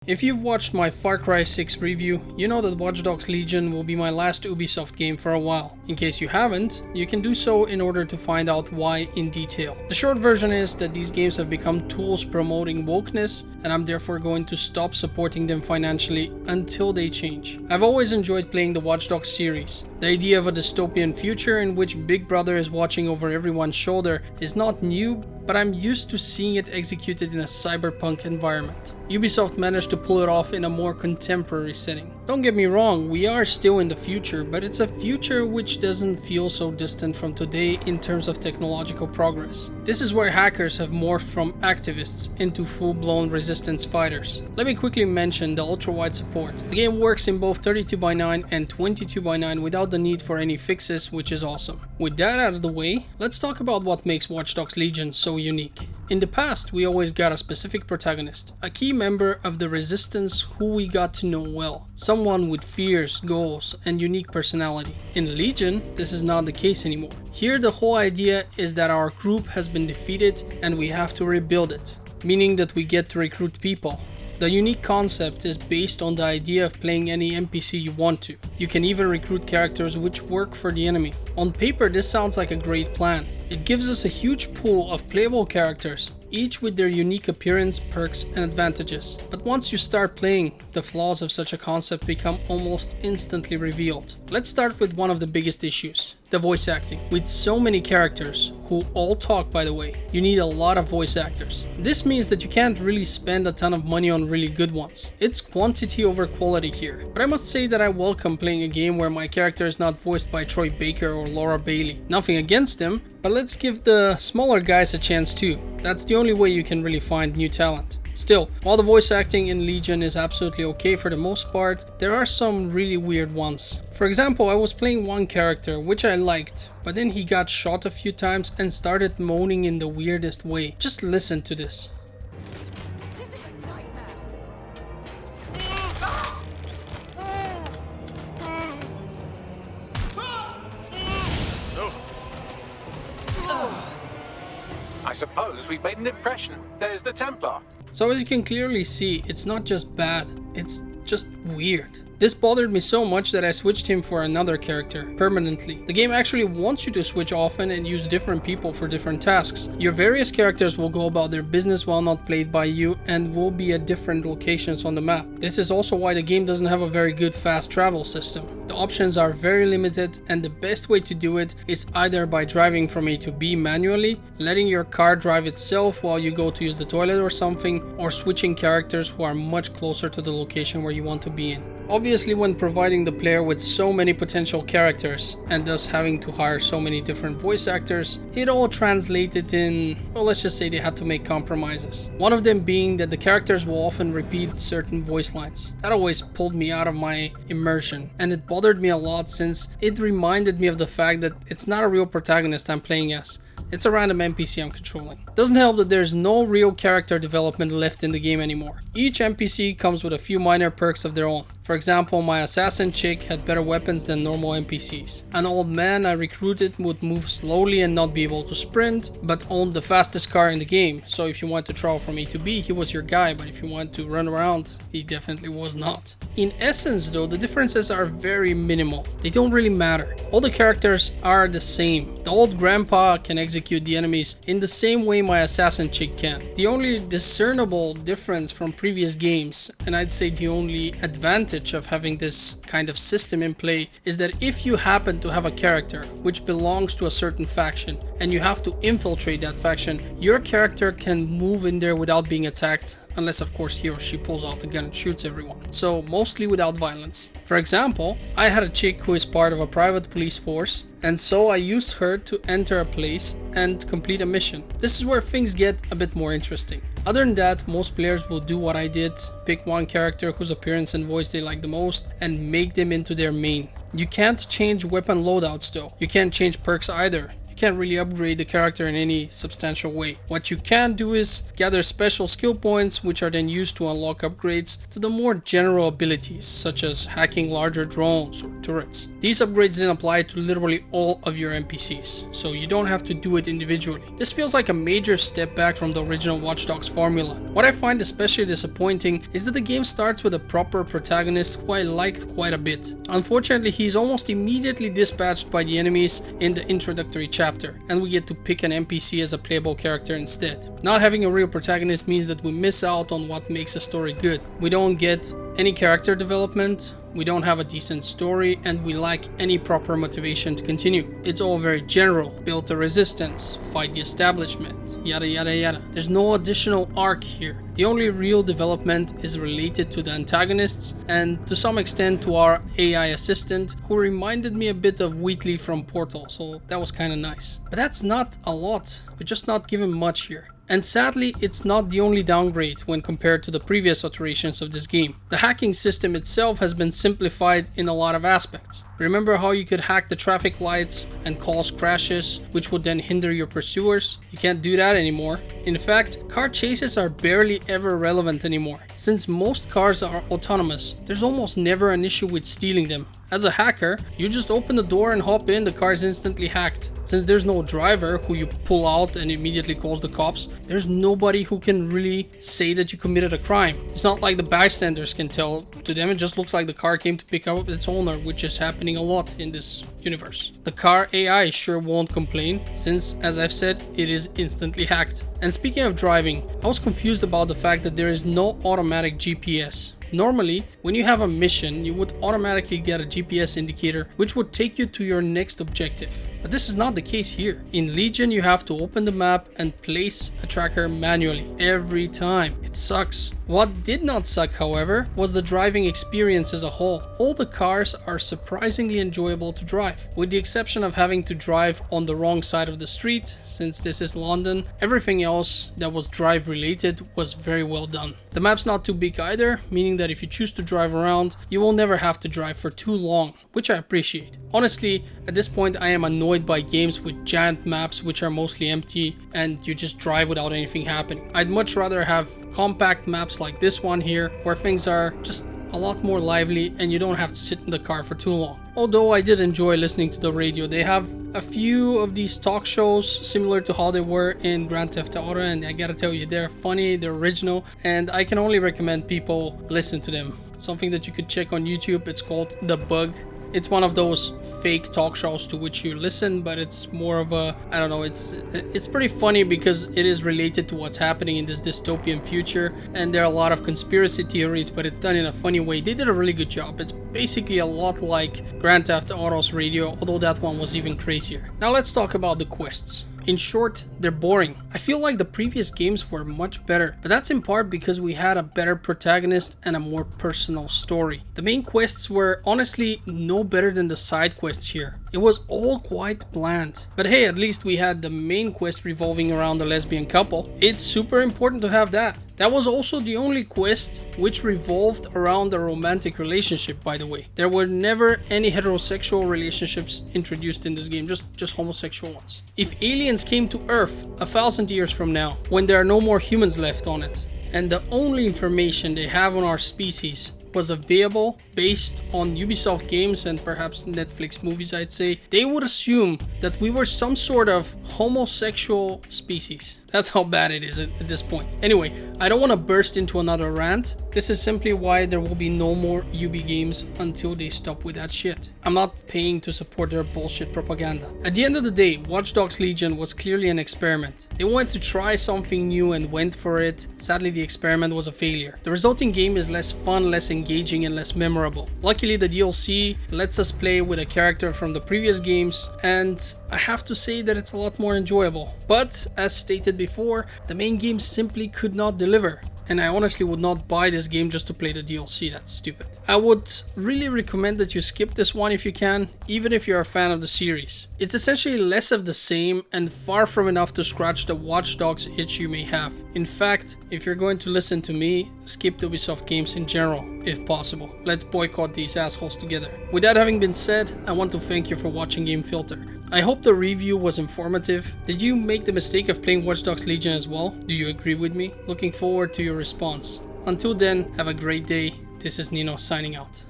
If you've watched my Far Cry 6 review, you know that Watch Dogs Legion will be my last Ubisoft game for a while. In case you haven't, you can do so in order to find out why in detail. The short version is that these games have become tools promoting wokeness, and I'm therefore going to stop supporting them financially until they change. I've always enjoyed playing the Watch Dogs series. The idea of a dystopian future in which Big Brother is watching over everyone's shoulder is not new, but I'm used to seeing it executed in a cyberpunk environment. Ubisoft managed to pull it off in a more contemporary setting. Don't get me wrong, we are still in the future, but it's a future which doesn't feel so distant from today in terms of technological progress. This is where hackers have morphed from activists into full-blown resistance fighters. Let me quickly mention the Ultrawide support. The game works in both 32x9 and 22x9 without the need for any fixes, which is awesome. With that out of the way, let's talk about what makes Watch Dogs Legion so unique. In the past, we always got a specific protagonist, a key member of the resistance who we got to know well, someone with fears, goals, and unique personality. In Legion, this is not the case anymore. Here, the whole idea is that our group has been defeated and we have to rebuild it, meaning that we get to recruit people. The unique concept is based on the idea of playing any NPC you want to. You can even recruit characters which work for the enemy. On paper, this sounds like a great plan. It gives us a huge pool of playable characters, each with their unique appearance, perks, and advantages. But once you start playing, the flaws of such a concept become almost instantly revealed. Let's start with one of the biggest issues, the voice acting. With so many characters, who all talk by the way, you need a lot of voice actors. This means that you can't really spend a ton of money on really good ones. It's quantity over quality here. But I must say that I welcome playing a game where my character is not voiced by Troy Baker or Laura Bailey. Nothing against them, but let's give the smaller guys a chance too. That's the only way you can really find new talent. Still, while the voice acting in Legion is absolutely okay for the most part, there are some really weird ones. For example, I was playing one character which I liked, but then he got shot a few times and started moaning in the weirdest way. Just listen to this. I suppose we've made an impression. There's the Templar. So as you can clearly see, it's not just bad, it's just weird. This bothered me so much that I switched him for another character, permanently. The game actually wants you to switch often and use different people for different tasks. Your various characters will go about their business while not played by you and will be at different locations on the map. This is also why the game doesn't have a very good fast travel system. The options are very limited, and the best way to do it is either by driving from A to B manually, letting your car drive itself while you go to use the toilet or something, or switching characters who are much closer to the location where you want to be in. Obviously, when providing the player with so many potential characters and thus having to hire so many different voice actors, it all translated in, well, let's just say they had to make compromises. One of them being that the characters will often repeat certain voice lines. That always pulled me out of my immersion, and it bothered me a lot since it reminded me of the fact that it's not a real protagonist I'm playing as. It's a random NPC I'm controlling. Doesn't help that there's no real character development left in the game anymore. Each NPC comes with a few minor perks of their own. For example, my assassin chick had better weapons than normal NPCs. An old man I recruited would move slowly and not be able to sprint, but owned the fastest car in the game. So if you want to travel from A to B, he was your guy, but if you want to run around, he definitely was not. In essence though, the differences are very minimal. They don't really matter. All the characters are the same. The old grandpa can execute the enemies in the same way my assassin chick can. The only discernible difference from previous games, and I'd say the only advantage of having this kind of system in play, is that if you happen to have a character which belongs to a certain faction and you have to infiltrate that faction, your character can move in there without being attacked, unless of course he or she pulls out the gun and shoots everyone. So mostly without violence. For example, I had a chick who is part of a private police force, and so I used her to enter a place and complete a mission. This is where things get a bit more interesting. Other than that, most players will do what I did, pick one character whose appearance and voice they like the most and make them into their main. You can't change weapon loadouts though. You can't change perks either. You can't really upgrade the character in any substantial way. What you can do is gather special skill points, which are then used to unlock upgrades to the more general abilities, such as hacking larger drones or turrets. These upgrades then apply to literally all of your NPCs, so you don't have to do it individually. This feels like a major step back from the original Watch Dogs formula. What I find especially disappointing is that the game starts with a proper protagonist who I liked quite a bit. Unfortunately, he's almost immediately dispatched by the enemies in the introductory chapter, and we get to pick an NPC as a playable character instead. Not having a real protagonist means that we miss out on what makes a story good. We don't get any character development, we don't have a decent story, and we lack any proper motivation to continue. It's all very general: build a resistance, fight the establishment, yada yada yada. There's no additional arc here. The only real development is related to the antagonists and to some extent to our AI assistant, who reminded me a bit of Wheatley from Portal, so that was kinda nice. But that's not a lot, we're just not given much here. And sadly, it's not the only downgrade when compared to the previous iterations of this game. The hacking system itself has been simplified in a lot of aspects. Remember how you could hack the traffic lights and cause crashes, which would then hinder your pursuers? You can't do that anymore. In fact, car chases are barely ever relevant anymore. Since most cars are autonomous, there's almost never an issue with stealing them. As a hacker, you just open the door and hop in, the car is instantly hacked. Since there's no driver who you pull out and immediately calls the cops, there's nobody who can really say that you committed a crime. It's not like the bystanders can tell. To them, it just looks like the car came to pick up its owner, which is happening a lot in this universe. The car AI sure won't complain, since, as I've said, it is instantly hacked. And speaking of driving, I was confused about the fact that there is no automatic GPS. Normally, when you have a mission, you would automatically get a GPS indicator which would take you to your next objective. But this is not the case here. In Legion, you have to open the map and place a tracker manually every time. It sucks. What did not suck, however, was the driving experience as a whole. All the cars are surprisingly enjoyable to drive, with the exception of having to drive on the wrong side of the street. Since this is London, everything else that was drive related was very well done. The map's not too big either, meaning that if you choose to drive around, you will never have to drive for too long, which I appreciate. Honestly, at this point I am annoyed by games with giant maps which are mostly empty and you just drive without anything happening. I'd much rather have compact maps like this one here, where things are just a lot more lively and you don't have to sit in the car for too long. Although I did enjoy listening to the radio. They have a few of these talk shows similar to how they were in Grand Theft Auto, and I gotta tell you, they're funny, they're original, and I can only recommend people listen to them. Something that you could check on YouTube, it's called The Bug. It's one of those fake talk shows to which you listen, but it's more of a, I don't know, it's pretty funny because it is related to what's happening in this dystopian future, and there are a lot of conspiracy theories, but it's done in a funny way. They did a really good job. It's basically a lot like Grand Theft Auto's radio, although that one was even crazier. Now let's talk about the quests. In short, they're boring. I feel like the previous games were much better, but that's in part because we had a better protagonist and a more personal story. The main quests were honestly no better than the side quests here. It was all quite bland. But hey, at least we had the main quest revolving around the lesbian couple. It's super important to have that. That was also the only quest which revolved around a romantic relationship, by the way. There were never any heterosexual relationships introduced in this game, just homosexual ones. If aliens came to Earth 1,000 years from now, when there are no more humans left on it, and the only information they have on our species was available based on Ubisoft games and perhaps Netflix movies, I'd say, they would assume that we were some sort of homosexual species. That's how bad it is at this point. Anyway, I don't want to burst into another rant. This is simply why there will be no more Ubi games until they stop with that shit. I'm not paying to support their bullshit propaganda. At the end of the day, Watch Dogs Legion was clearly an experiment. They wanted to try something new and went for it. Sadly, the experiment was a failure. The resulting game is less fun, less engaging, and less memorable. Luckily, the DLC lets us play with a character from the previous games, and I have to say that it's a lot more enjoyable. But, as stated before, the main game simply could not deliver. And I honestly would not buy this game just to play the DLC, that's stupid. I would really recommend that you skip this one if you can, even if you're a fan of the series. It's essentially less of the same and far from enough to scratch the Watch Dogs itch you may have. In fact, if you're going to listen to me, skip the Ubisoft games in general. if possible. Let's boycott these assholes together. With that having been said, I want to thank you for watching Game Filter. I hope the review was informative. Did you make the mistake of playing Watch Dogs Legion as well? Do you agree with me? Looking forward to your response. Until then, have a great day. This is Nino signing out.